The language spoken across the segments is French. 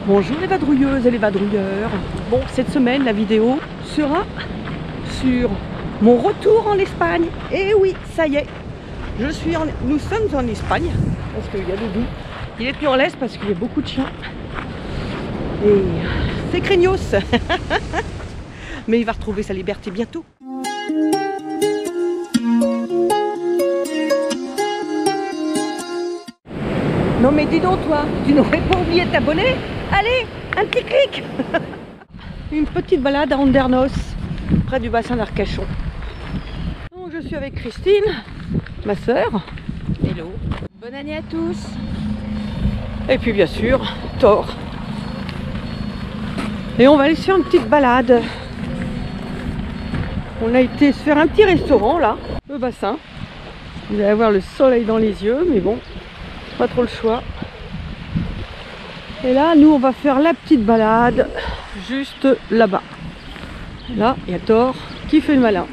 Bonjour les vadrouilleuses et les vadrouilleurs. Bon, cette semaine, la vidéo sera sur mon retour en Espagne. Et oui, ça y est, nous sommes en Espagne, parce qu'il y a Doudou. Il est plus en laisse parce qu'il y a beaucoup de chiens. Et c'est craignos. Mais il va retrouver sa liberté bientôt. Non mais dis donc toi, tu n'aurais pas oublié de t'abonner? Allez, un petit clic. Une petite balade à Andernos, près du bassin d'Arcachon. Donc je suis avec Christine, ma soeur. Hello. Bonne année à tous. Et puis bien sûr, Thor. Et on va aller se faire une petite balade. On a été se faire un petit restaurant là, le bassin. Vous allez avoir le soleil dans les yeux, mais bon, pas trop le choix. Et là, nous, on va faire la petite balade juste là-bas. Là, il y a Thor qui fait le malin.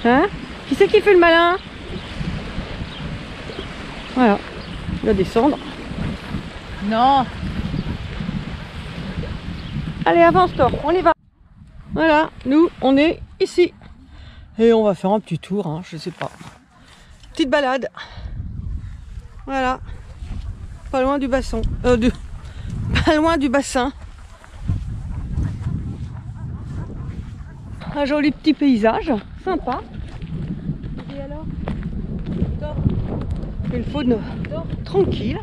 Hein? Qui c'est qui fait le malin? Voilà, il va descendre. Non. Allez, avance Thor, on y va. Voilà, nous, on est ici. Et on va faire un petit tour, hein, je sais pas. Petite balade. Voilà. Pas loin du bassin. Pas loin du bassin. Un joli petit paysage, sympa. Et alors, une faune tranquille.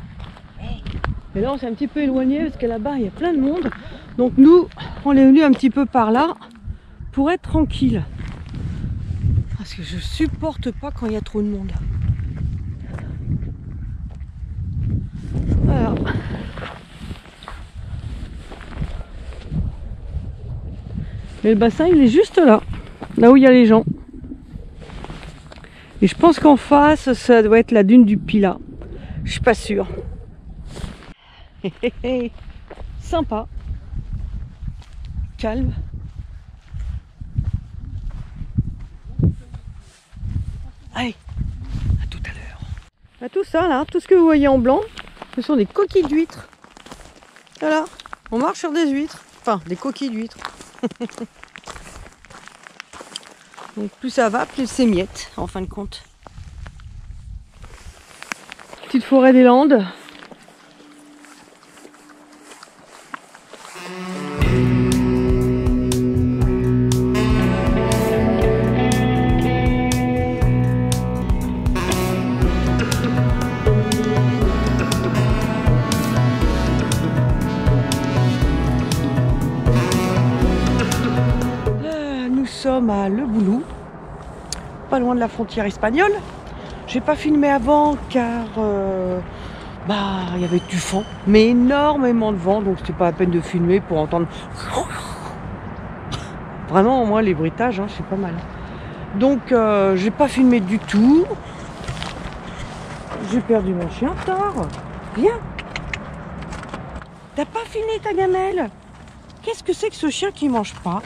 Et là, on s'est un petit peu éloigné parce que là-bas, il y a plein de monde. Donc nous, on est venu un petit peu par là pour être tranquille. Parce que je supporte pas quand il y a trop de monde. Voilà. Et le bassin, il est juste là, là où il y a les gens. Et je pense qu'en face, ça doit être la dune du Pilat. Je suis pas sûre. Sympa. Calme. Allez, à tout à l'heure. Là, tout ça, là, tout ce que vous voyez en blanc, ce sont des coquilles d'huîtres. Voilà, on marche sur des huîtres. Enfin, des coquilles d'huîtres. Donc plus ça va, plus c'est miette, en fin de compte. Petite forêt des Landes. À Le Boulou, pas loin de la frontière espagnole. J'ai pas filmé avant car il y avait du vent, mais énormément de vent, donc c'était pas la peine de filmer pour entendre. Vraiment, moi les bruitages, hein, c'est pas mal. Donc j'ai pas filmé du tout. J'ai perdu mon chien. Thor, viens. T'as pas fini ta gamelle? Qu'est-ce que c'est que ce chien qui mange pas?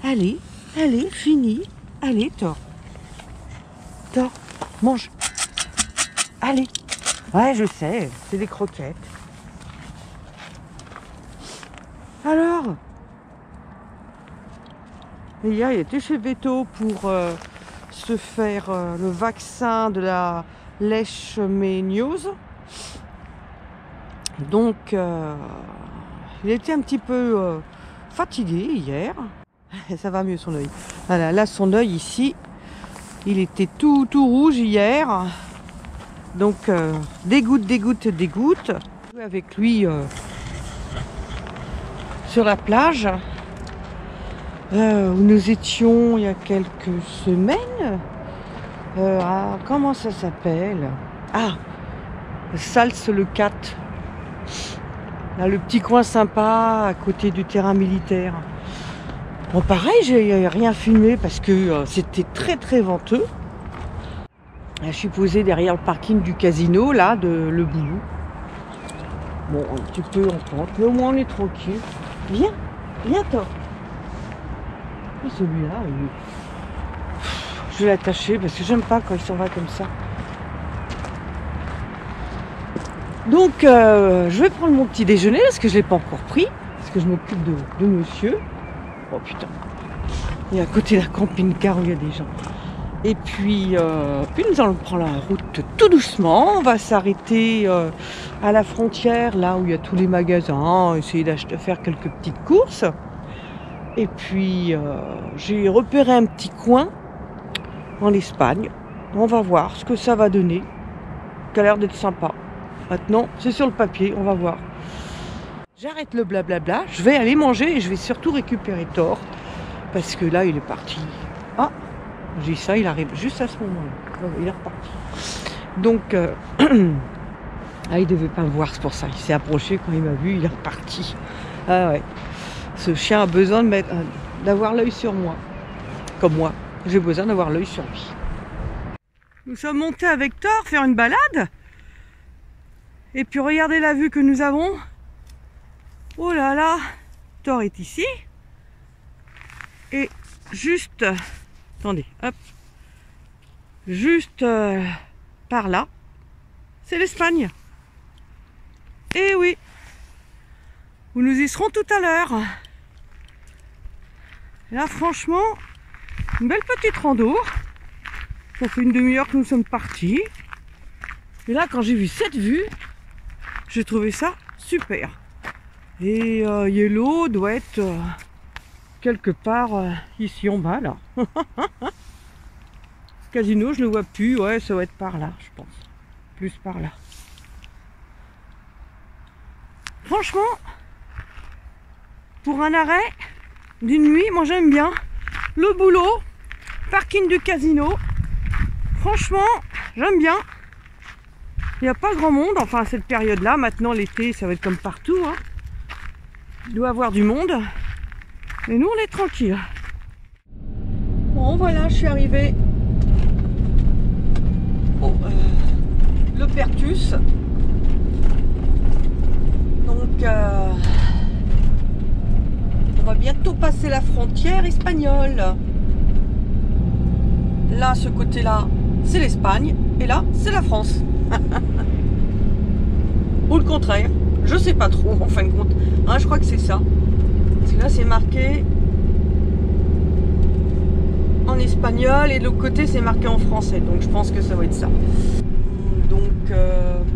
Allez. Allez, fini. Allez, Thor. Thor, mange. Allez. Ouais, je sais, c'est des croquettes. Alors, hier, il était chez Veto pour se faire le vaccin de la leishmaniose. Donc, il était un petit peu fatigué hier. Ça va mieux son œil. Voilà, là son œil ici, il était tout rouge hier. Donc des gouttes. Avec lui sur la plage où nous étions il y a quelques semaines. Comment ça s'appelle? Ah, Salse le 4. Là, le petit coin sympa à côté du terrain militaire. Bon, pareil, j'ai rien filmé parce que c'était très venteux. Là, je suis posée derrière le parking du casino, là, de Le Boulou. Bon, un petit peu en pente, mais au moins on est tranquille. Viens, Thor. Et celui-là, je vais l'attacher parce que j'aime pas quand il s'en va comme ça. Donc je vais prendre mon petit déjeuner parce que je ne l'ai pas encore pris, parce que je m'occupe de monsieur. Oh putain. Et à côté de la camping-car où il y a des gens. Et puis nous allons prendre la route tout doucement. On va s'arrêter à la frontière, là où il y a tous les magasins, essayer de faire quelques petites courses. Et puis j'ai repéré un petit coin en Espagne. On va voir ce que ça va donner. Ça a l'air d'être sympa. Maintenant, c'est sur le papier, on va voir. J'arrête le blablabla, je vais aller manger et je vais surtout récupérer Thor. Parce que là, il est parti. Ah, j'ai dit ça, il arrive juste à ce moment-là. Il est reparti. Donc, ah, il devait pas me voir, c'est pour ça. Il s'est approché quand il m'a vu, il est reparti. Ah ouais. Ce chien a besoin d'avoir l'œil sur moi. Comme moi, j'ai besoin d'avoir l'œil sur lui. Nous sommes montés avec Thor faire une balade. Et puis regardez la vue que nous avons. Oh là là, Thor est ici. Et juste, attendez, hop, juste par là, c'est l'Espagne. Et oui, où nous y serons tout à l'heure. Là, franchement, une belle petite rando. Ça fait une demi-heure que nous sommes partis. Et là, quand j'ai vu cette vue, j'ai trouvé ça super. Et Yellow doit être quelque part ici en bas, là. Casino, je ne le vois plus. Ouais, ça va être par là, je pense. Plus par là. Franchement, pour un arrêt d'une nuit, moi j'aime bien. Le boulot, parking du casino. Franchement, j'aime bien. Il n'y a pas grand monde, enfin à cette période-là. Maintenant, l'été, ça va être comme partout. Hein. Il doit y avoir du monde. Mais nous, on est tranquille. Bon, voilà, je suis arrivée au Le Pertus. Donc, on va bientôt passer la frontière espagnole. Là, ce côté-là, c'est l'Espagne. Et là, c'est la France. Ou le contraire. Je sais pas trop, en fin de compte. Hein, je crois que c'est ça. Parce que là, c'est marqué en espagnol et de l'autre côté, c'est marqué en français. Donc, je pense que ça va être ça. Donc,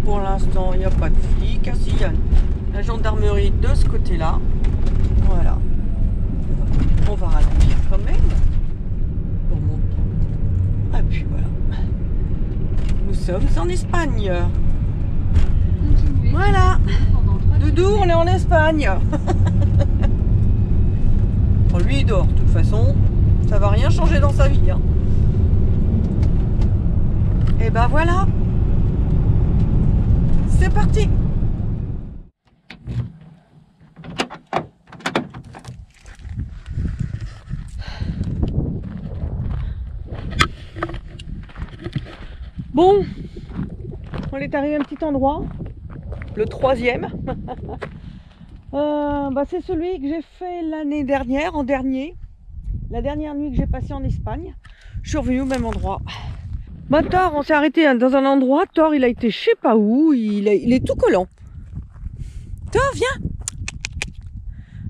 pour l'instant, il n'y a pas de flic. Ah, si, il y a la gendarmerie de ce côté-là. Voilà. On va ralentir quand même. Pour monter. Ah, puis voilà. Nous sommes en Espagne. Voilà. Doudou, on est en Espagne. Bon, lui, il dort. De toute façon, ça va rien changer dans sa vie. Hein. Et ben voilà. C'est parti. Bon, on est arrivé à un petit endroit, le 3e. C'est celui que j'ai fait l'année dernière, en dernier. La dernière nuit que j'ai passée en Espagne. Je suis revenue au même endroit. Thor, on s'est arrêté dans un endroit. Thor, il a été je sais pas où. Il est tout collant. Thor, viens.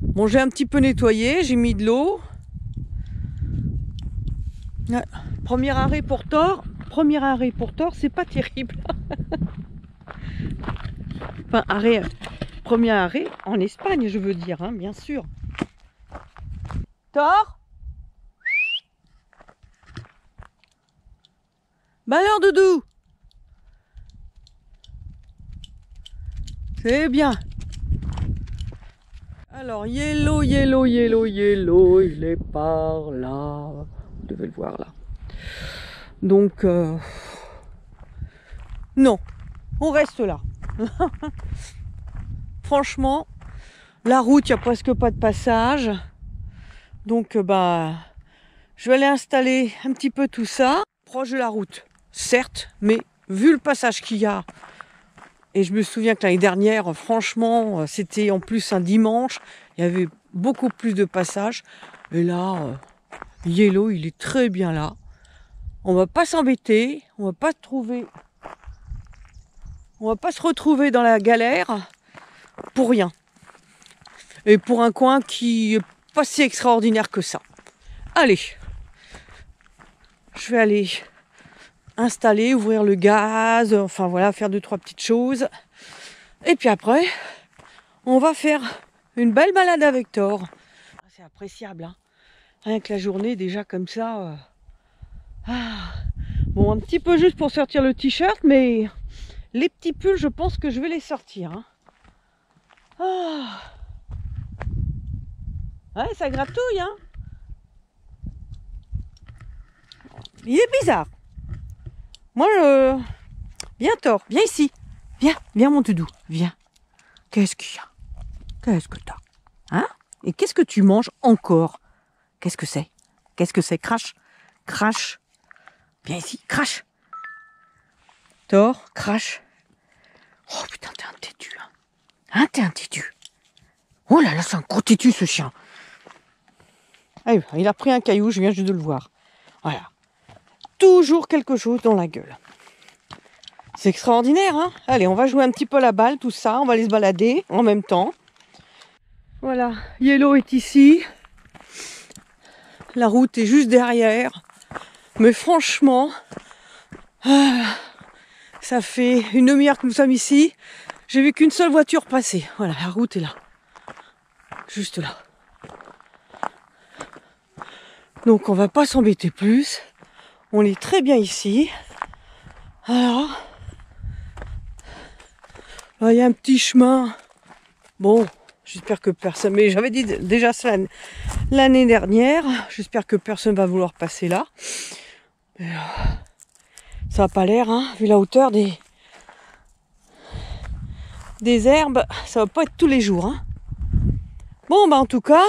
Bon, j'ai un petit peu nettoyé. J'ai mis de l'eau. Premier arrêt pour Thor. Premier arrêt pour Thor, c'est pas terrible. Enfin, premier arrêt en Espagne, je veux dire, hein, bien sûr. Thor? Bah alors, Doudou? C'est bien. Alors, Yellow, il est par là. Vous devez le voir là. Donc, non, on reste là. Franchement, la route, il n'y a presque pas de passage. Donc, je vais aller installer un petit peu tout ça, proche de la route. Certes, mais vu le passage qu'il y a, et je me souviens que l'année dernière, franchement, c'était en plus un dimanche, il y avait beaucoup plus de passages. Et là, Yellow, il est très bien là. On va pas s'embêter, on va pas trouver On va pas se retrouver dans la galère pour rien. Et pour un coin qui est pas si extraordinaire que ça. Allez, je vais aller installer, ouvrir le gaz, enfin voilà, faire 2-3 petites choses. Et puis après, on va faire une belle balade avec Thor. C'est appréciable, hein. Rien que la journée déjà comme ça. Bon, un petit peu juste pour sortir le t-shirt, mais les petits pulls, je pense que je vais les sortir, hein. Ouais, ça gratouille, hein. Il est bizarre. Moi, viens Thor, viens ici. Viens mon doudou, viens. Qu'est-ce qu'il y a? Qu'est-ce que t'as? Hein? Et qu'est-ce que tu manges encore? Qu'est-ce que c'est? Qu'est-ce que c'est? Crache. Crache. Viens ici, crache. Thor, crache. Oh putain, t'es un têtu, hein. Hein, t'es un têtu. Oh là là, c'est un gros têtu ce chien. Ah, il a pris un caillou, je viens juste de le voir. Voilà. Toujours quelque chose dans la gueule. C'est extraordinaire, hein. Allez, on va jouer un petit peu à la balle, tout ça. On va aller se balader en même temps. Voilà, Yellow est ici. La route est juste derrière. Mais franchement, ça fait une demi-heure que nous sommes ici. J'ai vu qu'une seule voiture passer. Voilà, la route est là. Juste là. Donc on va pas s'embêter plus. On est très bien ici. Alors, là il y a un petit chemin. Bon, j'espère que personne... Mais j'avais dit déjà ça l'année dernière. J'espère que personne va vouloir passer là. Mais, ça n'a pas l'air, hein, vu la hauteur des herbes. Ça va pas être tous les jours, hein. Bon, bah en tout cas,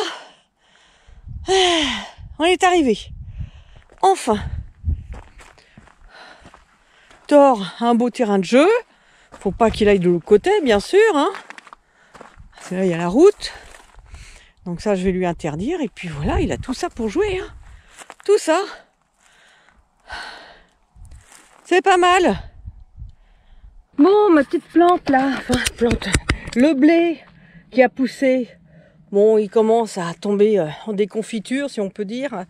on est arrivé. Enfin. Thor a un beau terrain de jeu. Faut pas qu'il aille de l'autre côté, bien sûr, hein. Parce que là, il y a la route. Donc ça, je vais lui interdire. Et puis voilà, il a tout ça pour jouer, hein. Tout ça. C'est pas mal. Bon, ma petite plante, là. Enfin, plante. Le blé qui a poussé. Bon, il commence à tomber en déconfiture, si on peut dire.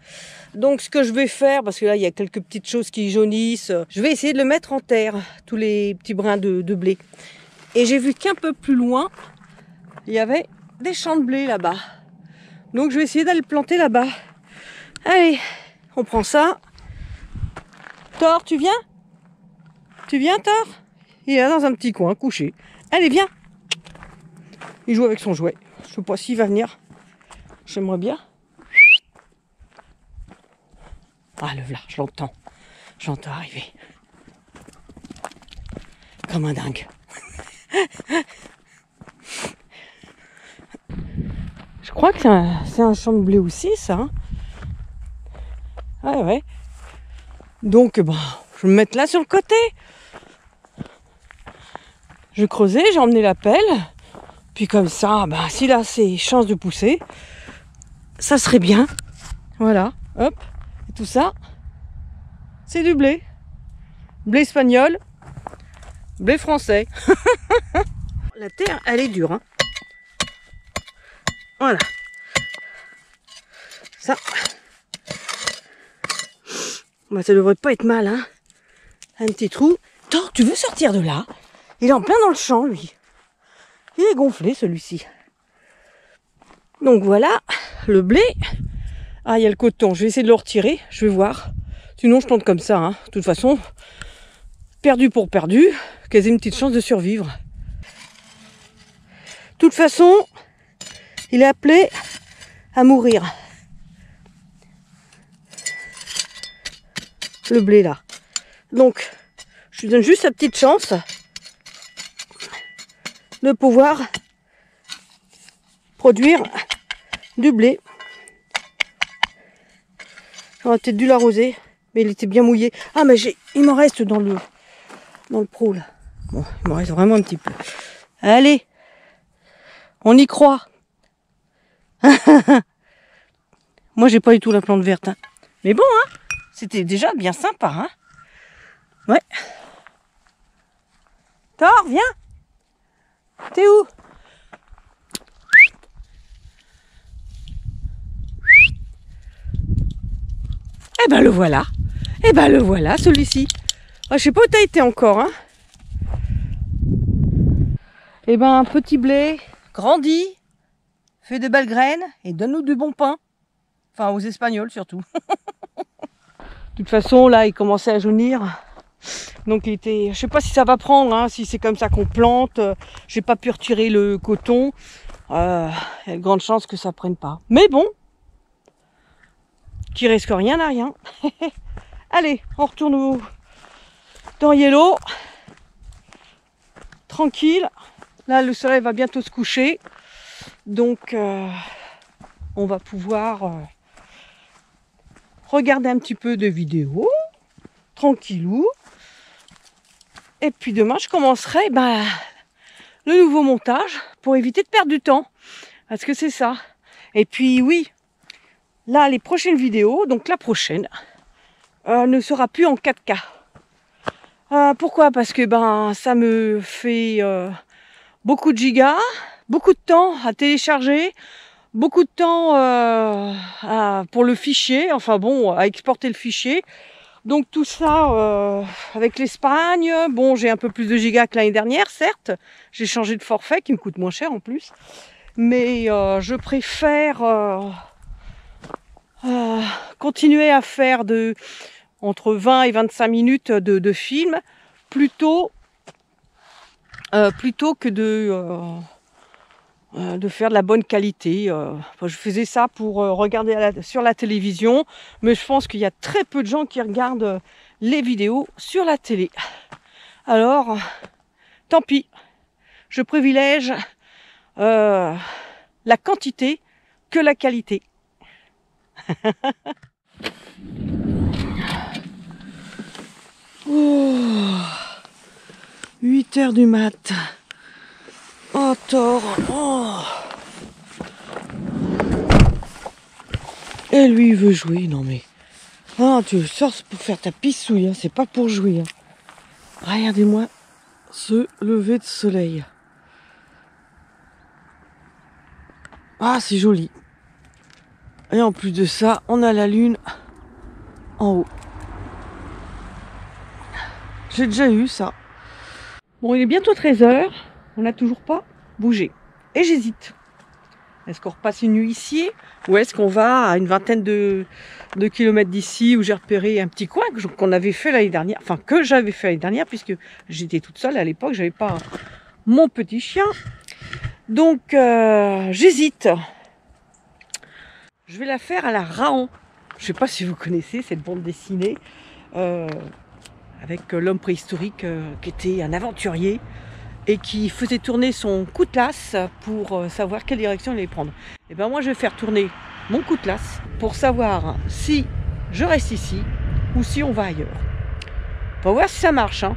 Donc, ce que je vais faire, parce que là, il y a quelques petites choses qui jaunissent, je vais essayer de le mettre en terre, tous les petits brins de blé. Et j'ai vu qu'un peu plus loin, il y avait des champs de blé là-bas. Donc, je vais essayer d'aller le planter là-bas. Allez, on prend ça. Thor, tu viens? Tu viens, Thor? Il est là dans un petit coin, couché. Allez, viens. Il joue avec son jouet. Je sais pas s'il va venir. J'aimerais bien. Ah, le voilà, je l'entends. J'entends arriver. Comme un dingue. Je crois que c'est un champ de blé aussi, ça. Hein. Ah ouais. Donc, bon, je vais me mettre là sur le côté. Je creusais, j'ai emmené la pelle. Puis comme ça, bah, s'il a ses chances de pousser, ça serait bien. Voilà, hop. Et tout ça, c'est du blé. Blé espagnol, blé français. La terre, elle est dure. Hein. Voilà. Ça. Bah, ça devrait pas être mal. Hein. Un petit trou. Thor, tu veux sortir de là? Il est en plein dans le champ, lui. Il est gonflé, celui-ci. Donc voilà, le blé. Ah, il y a le coton. Je vais essayer de le retirer. Je vais voir. Sinon, je tente comme ça. Hein. De toute façon, perdu pour perdu, quasi une petite chance de survivre. De toute façon, il est appelé à mourir. Le blé, là. Donc, je lui donne juste sa petite chance de pouvoir produire du blé. J'aurais peut-être dû l'arroser, mais il était bien mouillé. Ah, mais il m'en reste dans le pro, là. Bon, il m'en reste vraiment un petit peu. Allez, on y croit. Moi, j'ai pas du tout la plante verte. Hein. Mais bon, hein, c'était déjà bien sympa. Hein. Ouais. Thor, viens. T'es où? Eh ben le voilà. Eh ben le voilà, celui-ci. Je sais pas où t'as été encore, hein. Eh ben un petit blé, grandit, fait de belles graines et donne-nous du bon pain. Enfin, aux Espagnols surtout. De toute façon, là, il commençait à jaunir. Donc, il était... Je sais pas si ça va prendre, hein, si c'est comme ça qu'on plante. J'ai pas pu retirer le coton. Il y a de grandes chances que ça prenne pas. Mais bon, qui risque rien n'a rien. Allez, on retourne dans Yellow. Tranquille. Là, le soleil va bientôt se coucher. Donc, on va pouvoir regarder un petit peu de vidéos. Tranquillou. Et puis demain, je commencerai le nouveau montage pour éviter de perdre du temps. Parce que c'est ça. Et puis oui, là, les prochaines vidéos, donc la prochaine, ne sera plus en 4K. Pourquoi? Parce que ça me fait beaucoup de gigas, beaucoup de temps à télécharger, beaucoup de temps pour le fichier, enfin bon, à exporter le fichier. Donc tout ça avec l'Espagne, bon, j'ai un peu plus de gigas que l'année dernière, certes. J'ai changé de forfait qui me coûte moins cher en plus. Mais je préfère continuer à faire entre 20 et 25 minutes de film plutôt que de faire de la bonne qualité. Je faisais ça pour regarder sur la télévision, mais je pense qu'il y a très peu de gens qui regardent les vidéos sur la télé. Alors, tant pis, je privilège la quantité que la qualité. Oh, 8 heures du mat. Oh, Thor. Oh. Et lui, il veut jouer. Non, mais... Ah, tu sors pour faire ta pissouille, hein. C'est pas pour jouer. Hein. Regardez-moi ce lever de soleil. Ah, c'est joli. Et en plus de ça, on a la lune en haut. J'ai déjà eu ça. Bon, il est bientôt 13h. On n'a toujours pas bougé. Et j'hésite. Est-ce qu'on repasse une nuit ici? Ou est-ce qu'on va à une vingtaine de kilomètres d'ici où j'ai repéré un petit coin qu'on avait fait l'année dernière. Enfin, que j'avais fait l'année dernière puisque j'étais toute seule à l'époque. J'avais pas mon petit chien. Donc, j'hésite. Je vais la faire à la Raon. Je ne sais pas si vous connaissez cette bande dessinée avec l'homme préhistorique qui était un aventurier et qui faisait tourner son cutlass pour savoir quelle direction il allait prendre. Et ben moi je vais faire tourner mon cutlass pour savoir si je reste ici ou si on va ailleurs. On va voir si ça marche. Hein.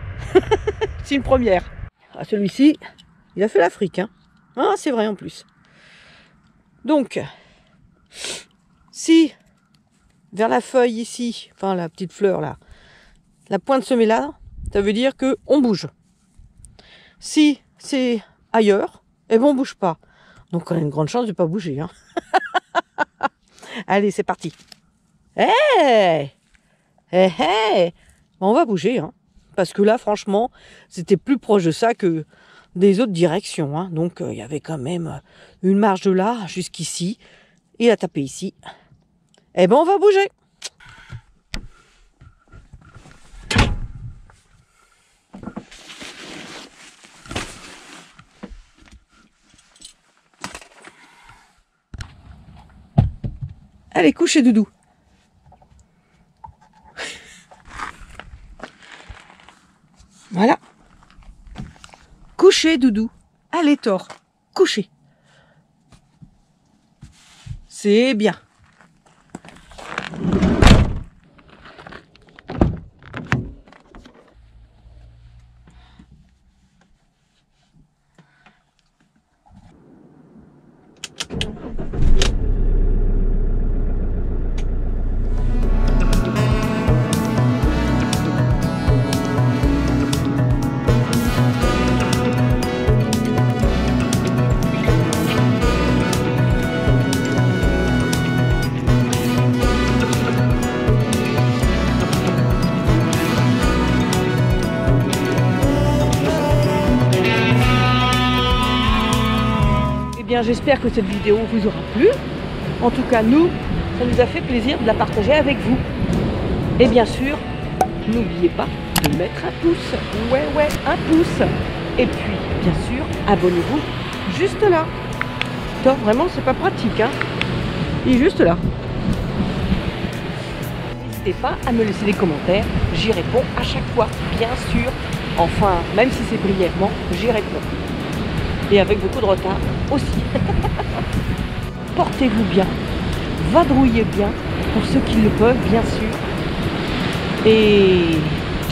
C'est une première. Ah, celui-ci, il a fait l'Afrique. Hein. Ah, c'est vrai en plus. Donc, si vers la feuille ici, enfin la petite fleur là, la pointe se met là, ça veut dire que on bouge. Si c'est ailleurs, eh ben on bouge pas. Donc on a une grande chance de pas bouger. Hein. Allez, c'est parti. Hey, hey, hey. On va bouger, hein. Parce que là, franchement, c'était plus proche de ça que des autres directions. Hein. Donc il y avait quand même une marge de là jusqu'ici. Il a tapé ici. Eh ben on va bouger. Allez, couchez Doudou. Voilà. Couchez Doudou. Allez Thor, couchez. C'est bien. Bien, j'espère que cette vidéo vous aura plu. En tout cas, nous, ça nous a fait plaisir de la partager avec vous. Et bien sûr, n'oubliez pas de mettre un pouce. Ouais, un pouce. Et puis, bien sûr, abonnez-vous juste là. Top, vraiment, c'est pas pratique, hein. Il est juste là. N'hésitez pas à me laisser des commentaires. J'y réponds à chaque fois, bien sûr. Enfin, même si c'est brièvement, j'y réponds. Et avec beaucoup de retard aussi. Portez-vous bien, vadrouillez bien, pour ceux qui le peuvent, bien sûr. Et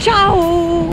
ciao!